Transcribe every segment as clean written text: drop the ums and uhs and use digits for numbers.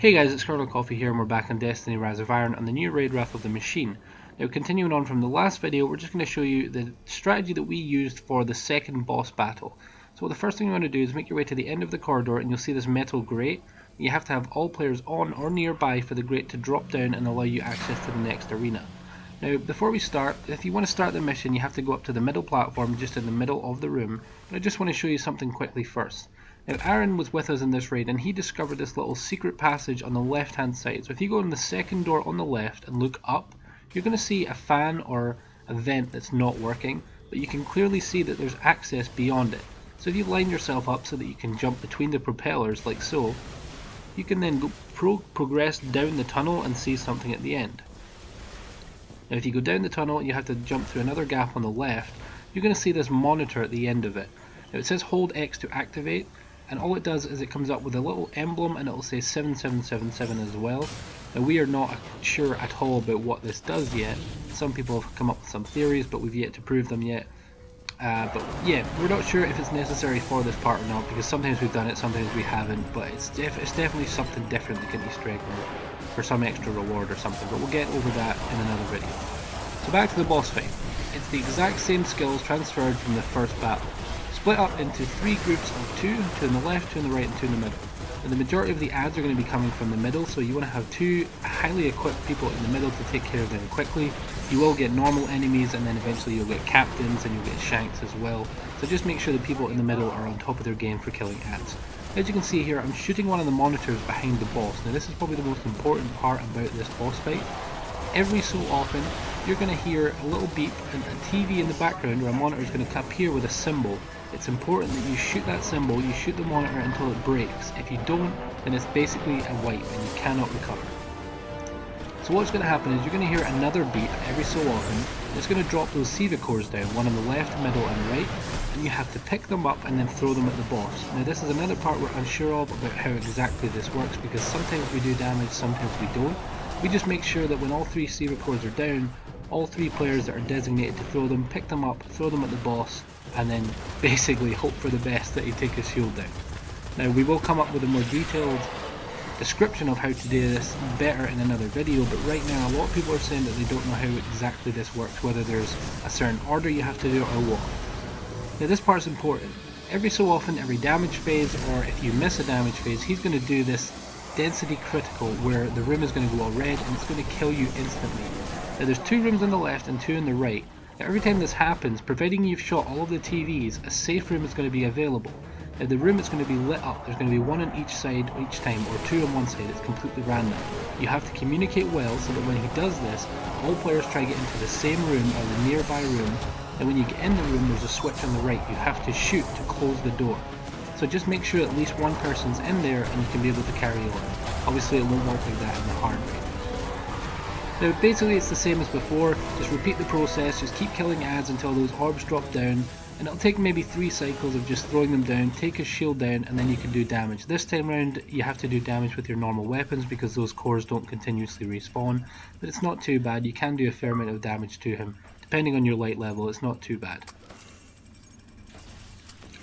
Hey guys, it's Colonel Coffee here and we're back on Destiny Rise of Iron on the new raid Wrath of the Machine. Now continuing on from the last video, we're just going to show you the strategy that we used for the second boss battle. So the first thing you want to do is make your way to the end of the corridor and you'll see this metal grate. You have to have all players on or nearby for the grate to drop down and allow you access to the next arena. Now before we start, if you want to start the mission you have to go up to the middle platform just in the middle of the room, but I just want to show you something quickly first. Now Aaron was with us in this raid and he discovered this little secret passage on the left hand side. So if you go in the second door on the left and look up, you're going to see a fan or a vent that's not working, but you can clearly see that there's access beyond it. So if you line yourself up so that you can jump between the propellers like so, you can then go progress down the tunnel and see something at the end. Now if you go down the tunnel you have to jump through another gap on the left, you're going to see this monitor at the end of it. Now it says hold X to activate, and all it does is it comes up with a little emblem and it will say 7777 as well. Now we are not sure at all about what this does yet. Some people have come up with some theories but we've yet to prove them yet. But yeah, we're not sure if it's necessary for this part or not, because sometimes we've done it, sometimes we haven't, but it's definitely something different that can Easter egg for some extra reward or something, but we'll get over that in another video. So back to the boss fight. It's the exact same skills transferred from the first battle. Split up into three groups of two on the left, two on the right and two in the middle. And the majority of the adds are going to be coming from the middle, so you want to have two highly equipped people in the middle to take care of them quickly. You will get normal enemies and then eventually you'll get captains and you'll get shanks as well. So just make sure the people in the middle are on top of their game for killing adds. As you can see here, I'm shooting one of the monitors behind the boss. Now this is probably the most important part about this boss fight. Every so often you're going to hear a little beep and a TV in the background or a monitor is going to appear with a symbol. It's important that you shoot that symbol, you shoot the monitor until it breaks. If you don't, then it's basically a wipe and you cannot recover. So what's going to happen is you're going to hear another beep every so often. It's going to drop those Siva cores down, one on the left, middle and right, and you have to pick them up and then throw them at the boss. Now this is another part we're unsure of about how exactly this works, because sometimes we do damage, sometimes we don't. We just make sure that when all three Siva cores are down, all three players that are designated to throw them, pick them up, throw them at the boss, and then basically hope for the best that he take his shield down. Now we will come up with a more detailed description of how to do this better in another video, but right now a lot of people are saying that they don't know how exactly this works, whether there's a certain order you have to do or what. Now this part's important. Every so often, every damage phase, or if you miss a damage phase, he's going to do this density critical where the room is going to go all red and it's going to kill you instantly. Now there's two rooms on the left and two on the right. Now every time this happens, providing you've shot all of the TVs, a safe room is going to be available. Now the room is going to be lit up, there's going to be one on each side each time, or two on one side, it's completely random. You have to communicate well so that when he does this, all players try to get into the same room or the nearby room, and when you get in the room there's a switch on the right, you have to shoot to close the door. So just make sure at least one person's in there and you can be able to carry on. Obviously it won't work like that in the hard way. Now basically it's the same as before, just repeat the process, just keep killing adds until those orbs drop down, and it'll take maybe 3 cycles of just throwing them down, take his shield down, and then you can do damage. This time around you have to do damage with your normal weapons because those cores don't continuously respawn, but it's not too bad, you can do a fair amount of damage to him. Depending on your light level, it's not too bad.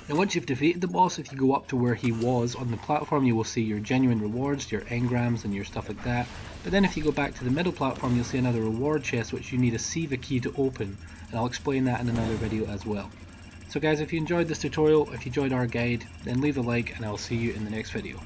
Now once you've defeated the boss, if you go up to where he was on the platform, you will see your genuine rewards, your engrams and your stuff like that. But then if you go back to the middle platform, you'll see another reward chest which you need a Siva key to open, and I'll explain that in another video as well. So guys, if you enjoyed this tutorial, if you enjoyed our guide, then leave a like and I'll see you in the next video.